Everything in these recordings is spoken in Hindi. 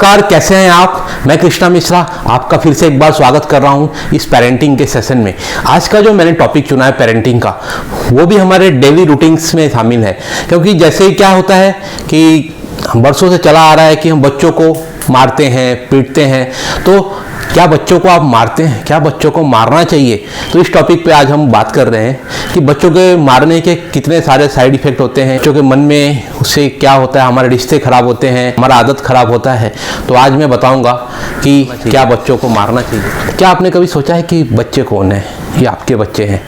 नमस्कार, कैसे हैं आप। मैं कृष्णा मिश्रा आपका फिर से एक बार स्वागत कर रहा हूं इस पेरेंटिंग के सेशन में। आज का जो मैंने टॉपिक चुना है पेरेंटिंग का, वो भी हमारे डेली रूटीन्स में शामिल है। क्योंकि जैसे क्या होता है कि बरसों से चला आ रहा है कि हम बच्चों को मारते हैं, पीटते हैं। तो क्या बच्चों को आप मारते हैं? क्या बच्चों को मारना चाहिए? तो इस टॉपिक पे आज हम बात कर रहे हैं कि बच्चों के मारने के कितने सारे साइड इफेक्ट होते हैं, बच्चों के मन में उससे क्या होता है, हमारे रिश्ते खराब होते हैं, हमारा आदत खराब होता है। तो आज मैं बताऊंगा कि क्या बच्चों को मारना चाहिए। क्या आपने कभी सोचा है कि बच्चे कौन है? ये आपके बच्चे हैं।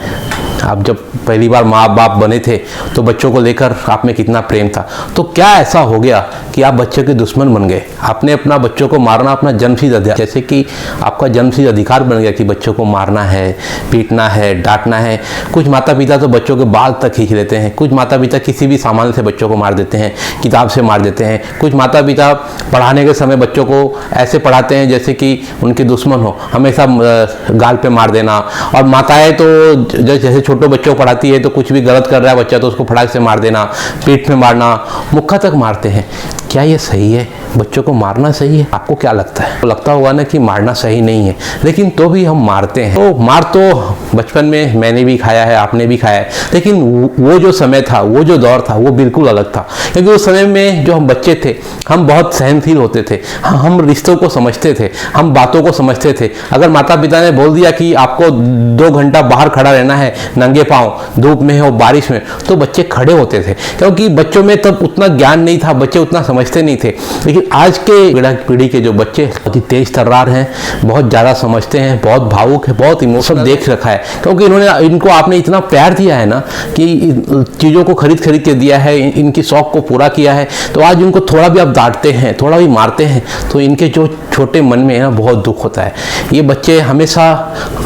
आप जब पहली बार माँ बाप बने थे तो बच्चों को लेकर आप में कितना प्रेम था। तो क्या ऐसा हो गया कि आप बच्चे के दुश्मन बन गए? आपने अपना बच्चों को मारना अपना जन्मसिद्ध अधिकार, जैसे कि आपका जन्मसिद्ध अधिकार बन गया कि बच्चों को मारना है, पीटना है, डांटना है। कुछ माता पिता तो बच्चों के बाल तक खींच लेते हैं। कुछ माता पिता किसी भी सामान से बच्चों को मार देते हैं, किताब से मार देते हैं। कुछ माता पिता पढ़ाने के समय बच्चों को ऐसे पढ़ाते हैं जैसे कि उनके दुश्मन हो, हमेशा गाल पे मार देना। और माताएं तो जैसे छोटे बच्चों को पढ़ाती है तो कुछ भी गलत कर रहा है बच्चा तो उसको फटाक से मार देना, पीठ में मारना, मुक्का तक मारते हैं। क्या ये सही है? बच्चों को मारना सही है? आपको क्या लगता है? तो लगता होगा ना कि मारना सही नहीं है, लेकिन तो भी हम मारते हैं। तो मार तो बचपन में मैंने भी खाया है, आपने भी खाया है, लेकिन वो जो समय था, वो जो दौर था, वो बिल्कुल अलग था। क्योंकि उस समय में जो हम बच्चे थे, हम बहुत सहनशील होते थे, हम रिश्तों को समझते थे, हम बातों को समझते थे। अगर माता पिता ने बोल दिया कि आपको 2 घंटा बाहर खड़ा रहना है नंगे पाँव, धूप में हो बारिश में, तो बच्चे खड़े होते थे। क्योंकि बच्चों में तब उतना ज्ञान नहीं था, बच्चे उतना समझते नहीं थे। लेकिन आज के पीढ़ी के जो बच्चे बहुत ही तेज तर्रार हैं, बहुत ज़्यादा समझते हैं, बहुत भावुक है, बहुत इमोशनल देख रखा है। क्योंकि इनको आपने इतना प्यार दिया है ना कि चीज़ों को खरीद के दिया है, इनकी शौक को पूरा किया है। तो आज उनको थोड़ा भी आप डांटते हैं, थोड़ा भी मारते हैं, तो इनके जो छोटे मन में है ना बहुत दुख होता है। ये बच्चे हमेशा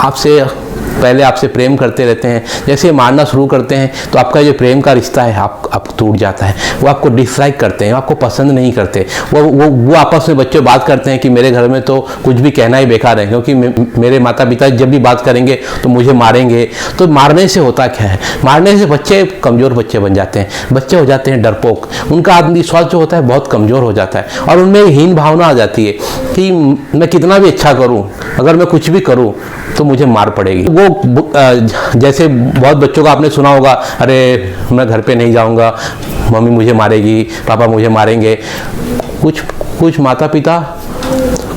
आपसे प्रेम करते रहते हैं। जैसे मारना शुरू करते हैं तो आपका जो प्रेम का रिश्ता है आप टूट जाता है। वो आपको डिसलाइक करते हैं, आपको पसंद नहीं करते। वो आपस में बच्चे बात करते हैं कि मेरे घर में तो कुछ भी कहना ही बेकार है, क्योंकि मेरे माता पिता जब भी बात करेंगे तो मुझे मारेंगे। तो मारने से होता क्या है? मारने से बच्चे कमज़ोर बच्चे बन जाते हैं, बच्चे हो जाते हैं डरपोक। उनका आत्मविश्वास जो होता है बहुत कमज़ोर हो जाता है और उनमें हीन भावना आ जाती है कि मैं कितना भी अच्छा करूँ, अगर मैं कुछ भी करूँ तो मुझे मार पड़ेगी। वो जैसे बहुत बच्चों को आपने सुना होगा, अरे मैं घर पे नहीं जाऊंगा, मम्मी मुझे मारेगी, पापा मुझे मारेंगे। कुछ माता पिता,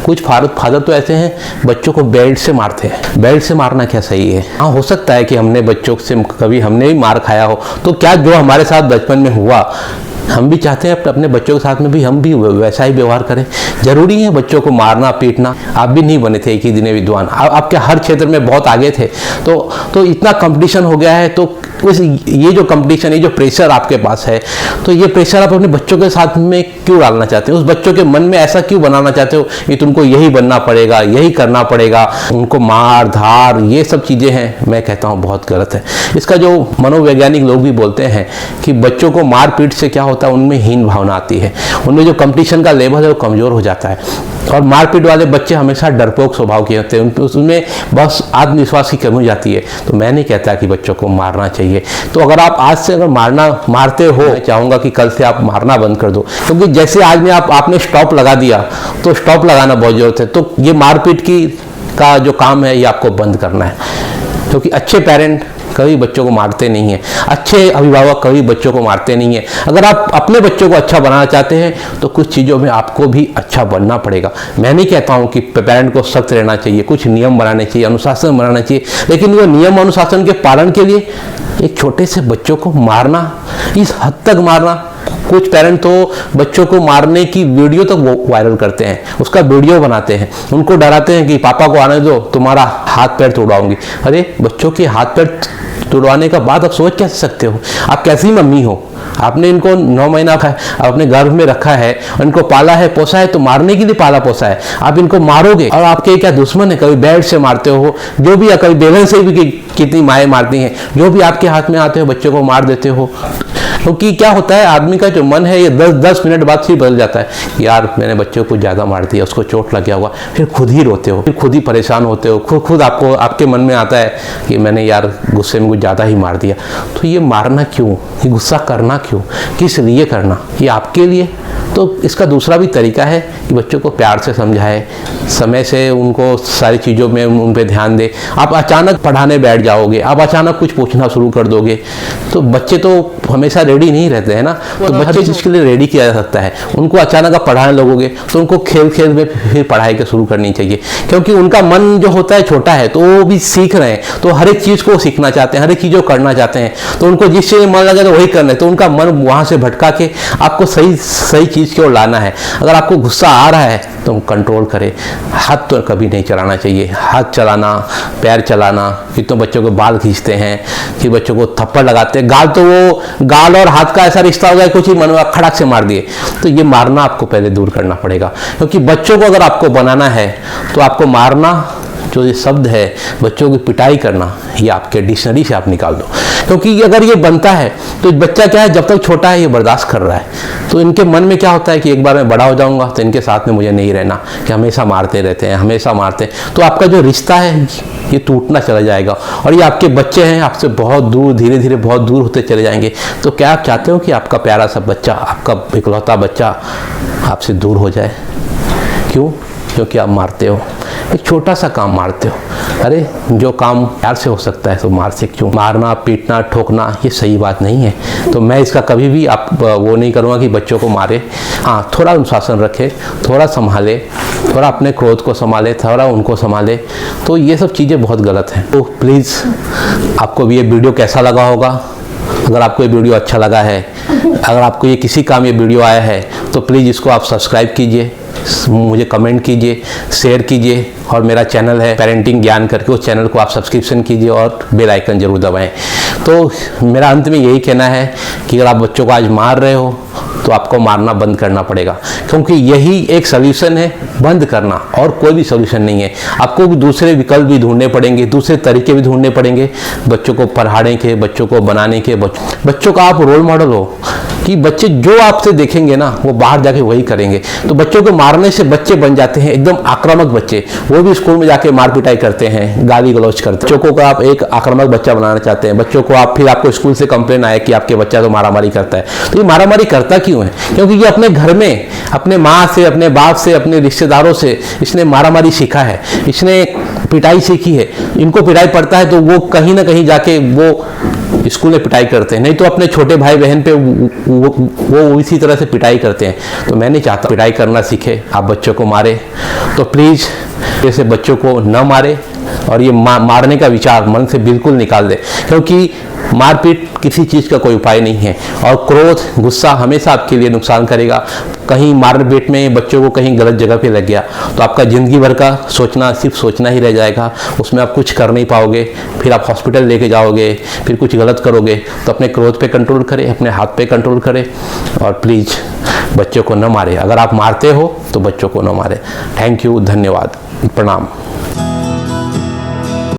कुछ फादर तो ऐसे हैं बच्चों को बेल्ट से मारते हैं। बेल्ट से मारना क्या सही है? हाँ, हो सकता है कि हमने बच्चों से कभी हमने भी मार खाया हो। तो क्या जो हमारे साथ बचपन में हुआ, हम भी चाहते हैं अपने बच्चों के साथ में भी हम भी वैसा ही व्यवहार करें? जरूरी है बच्चों को मारना पीटना? आप भी नहीं बने थे एक ही दिन विद्वान, आपके हर क्षेत्र में बहुत आगे थे। तो इतना कंपटीशन हो गया है। तो ये जो कंपटीशन, ये जो प्रेशर आपके पास है, तो ये प्रेशर आप अपने बच्चों के साथ में क्यों डालना चाहते हो? उस बच्चों के मन में ऐसा क्यों बनाना चाहते हो कि तुमको यही बनना पड़ेगा, यही करना पड़ेगा? उनको मार धार ये सब चीज़ें हैं, मैं कहता हूँ बहुत गलत है। इसका जो मनोवैज्ञानिक लोग भी बोलते हैं कि बच्चों को मार पीट से क्या होता है, उनमें हीन भावना आती है, उनमें जो कंपटीशन का लेवल है वो कमज़ोर हो जाता है। और मारपीट वाले बच्चे हमेशा डरपोक स्वभाव के होते हैं, उसमें बस आत्मविश्वास की कमी हो जाती है। तो मैं नहीं कहता कि बच्चों को मारना चाहिए। तो अगर आप आज से अगर मारते हो, मैं चाहूँगा कि कल से आप मारना बंद कर दो। क्योंकि जैसे आज में आपने स्टॉप लगा दिया, तो स्टॉप लगाना बहुत जरूरत है। तो ये मारपीट का जो काम है ये आपको बंद करना है। क्योंकि अच्छे पेरेंट कभी बच्चों को मारते नहीं हैं, अच्छे अभिभावक कभी बच्चों को मारते नहीं हैं। अगर आप अपने बच्चों को अच्छा बनाना चाहते हैं तो कुछ चीज़ों में आपको भी अच्छा बनना पड़ेगा। मैं नहीं कहता हूं कि पेरेंट को सख्त रहना चाहिए, कुछ नियम बनाने चाहिए, अनुशासन बनाना चाहिए, लेकिन वो नियम अनुशासन के पालन के लिए एक छोटे से बच्चों को मारना, इस हद तक मारना। कुछ पेरेंट तो बच्चों को मारने की वीडियो तक वो वायरल करते हैं, उसका वीडियो बनाते हैं, उनको डराते हैं कि पापा को आने दो, तुम्हारा हाथ पैर तोड़वाऊंगी। अरे बच्चों के हाथ पैर तोड़वाने का बात आप सोच कैसे सकते हो? आप कैसी मम्मी हो? आपने इनको 9 महीना अपने गर्भ में रखा है, इनको पाला है, पोसा है, तो मारने के लिए पाला पोसा है। आप इनको मारोगे और आपके क्या दुश्मन है? कभी बेल्ट से मारते हो, जो भी, कभी बेलन से भी कितनी माएँ मारती हैं, जो भी आपके हाथ में आते हो बच्चों को मार देते हो। क्योंकि क्या होता है, आदमी का जो मन है ये 10 मिनट बाद फिर बदल जाता है। यार मैंने बच्चों को ज़्यादा मार दिया, उसको चोट लग गया होगा। फिर खुद ही रोते हो, फिर खुद ही परेशान होते हो, खुद आपके मन में आता है कि मैंने यार गुस्से में कुछ ज़्यादा ही मार दिया। तो ये मारना क्यों, ये गुस्सा करना क्यों, किस लिए करना? ये आपके लिए तो इसका दूसरा भी तरीका है कि बच्चों को प्यार से समझाए, समय से उनको सारी चीज़ों में उन पे ध्यान दे। आप अचानक पढ़ाने बैठ जाओगे, आप अचानक कुछ पूछना शुरू कर दोगे, तो बच्चे तो हमेशा रेडी नहीं रहते हैं ना। तो बच्चे जिसके लिए रेडी किया जा सकता है, उनको अचानक आप पढ़ाने लगोगे तो उनको खेल खेल में फिर पढ़ाई के शुरू करनी चाहिए, क्योंकि उनका मन जो होता है छोटा है, तो वो भी सीख रहे हैं, तो हर एक चीज़ को सीखना चाहते हैं, हर एक चीज़ को करना चाहते हैं। तो उनको जिस चीज़ में मन लगे तो वही करना है, तो उनका मन वहाँ से भटका के आपको सही चीज़ की ओर लाना है। अगर आपको गुस्सा आ रहा है तो कंट्रोल करें। हाथ तो कभी नहीं चलाना चाहिए, हाथ चलाना, पैर चलाना, कितने बच्चों को बाल खींचते हैं, फिर बच्चों को थप्पड़ लगाते हैं। गाल तो वो गाल और हाथ का ऐसा रिश्ता हो गया, कुछ ही मन में खड़क से मार दिए। तो ये मारना आपको पहले दूर करना पड़ेगा, क्योंकि बच्चों को अगर आपको बनाना है तो आपको मारना जो ये शब्द है, बच्चों की पिटाई करना, ये आपके डिक्शनरी से आप निकाल दो। क्योंकि अगर ये बनता है तो बच्चा क्या है, जब तक छोटा है ये बर्दाश्त कर रहा है, तो इनके मन में क्या होता है कि एक बार मैं बड़ा हो जाऊंगा तो इनके साथ में मुझे नहीं रहना, कि हमेशा मारते रहते हैं, हमेशा मारते हैं। तो आपका जो रिश्ता है ये टूटना चला जाएगा, और ये आपके बच्चे हैं आपसे बहुत दूर, धीरे धीरे बहुत दूर होते चले जाएंगे। तो क्या आप चाहते हो कि आपका प्यारा सा बच्चा, आपका इकलौता बच्चा आपसे दूर हो जाए? क्यों? क्योंकि आप मारते हो, एक छोटा सा काम मारते हो। अरे जो काम प्यार से हो सकता है तो मार से क्यों? मारना, पीटना, ठोकना ये सही बात नहीं है। तो मैं इसका कभी भी आप वो नहीं करूँगा कि बच्चों को मारे। हाँ, थोड़ा अनुशासन रखे, थोड़ा संभाले, थोड़ा अपने क्रोध को संभाले, थोड़ा उनको संभाले। तो ये सब चीज़ें बहुत गलत हैं। तो प्लीज़ आपको भी ये वीडियो कैसा लगा होगा? अगर आपको ये वीडियो अच्छा लगा है, अगर आपको ये किसी काम ये वीडियो आया है, तो प्लीज़ इसको आप सब्सक्राइब कीजिए, मुझे कमेंट कीजिए, शेयर कीजिए, और मेरा चैनल है पेरेंटिंग ज्ञान करके, उस चैनल को आप सब्सक्रिप्शन कीजिए और बेल आइकन जरूर दबाएं। तो मेरा अंत में यही कहना है कि अगर आप बच्चों को आज मार रहे हो तो आपको मारना बंद करना पड़ेगा, क्योंकि यही एक सल्यूशन है, बंद करना, और कोई भी सल्यूशन नहीं है। आपको दूसरे विकल्प भी ढूंढने पड़ेंगे, दूसरे तरीके भी ढूंढने पड़ेंगे बच्चों को पढ़ाने के, बच्चों को बनाने के। बच्चों का आप रोल मॉडल हो कि बच्चे जो आपसे देखेंगे ना वो बाहर जाके वही करेंगे। तो बच्चों को मारने से बच्चे बन जाते हैं एकदम आक्रामक बच्चे, वो भी स्कूल में जाके मार पिटाई करते हैं, गाली गलौज करते हैं। बच्चों को आप एक आक्रामक बच्चा बनाना चाहते हैं, बच्चों को आप, फिर आपको स्कूल से कंप्लेन आए कि आपके बच्चा तो मारामारी करता है। तो ये मारामारी करता क्यों है? क्योंकि ये अपने घर में अपने माँ से, अपने बाप से, अपने रिश्तेदारों से इसने मारामारी सीखा है, इसने पिटाई सीखी है। इनको पिटाई पड़ता है तो वो कहीं ना कहीं जाके वो स्कूल में पिटाई करते हैं, नहीं तो अपने छोटे भाई बहन पे वो इसी तरह से पिटाई करते हैं। तो मैं नहीं चाहता पिटाई करना सीखे, आप बच्चों को मारे। तो प्लीज़ ऐसे बच्चों को न मारे, और ये मारने का विचार मन से बिल्कुल निकाल दे, क्योंकि मारपीट किसी चीज़ का कोई उपाय नहीं है, और क्रोध, गुस्सा हमेशा आपके लिए नुकसान करेगा। कहीं मारपीट में बच्चों को कहीं गलत जगह पे लग गया तो आपका ज़िंदगी भर का सोचना सिर्फ सोचना ही रह जाएगा, उसमें आप कुछ कर नहीं पाओगे। फिर आप हॉस्पिटल लेके जाओगे, फिर कुछ गलत करोगे। तो अपने क्रोध पे कंट्रोल करें, अपने हाथ पे कंट्रोल करें, और प्लीज़ बच्चों को न मारे। अगर आप मारते हो तो बच्चों को न मारे। थैंक यू, धन्यवाद, प्रणाम।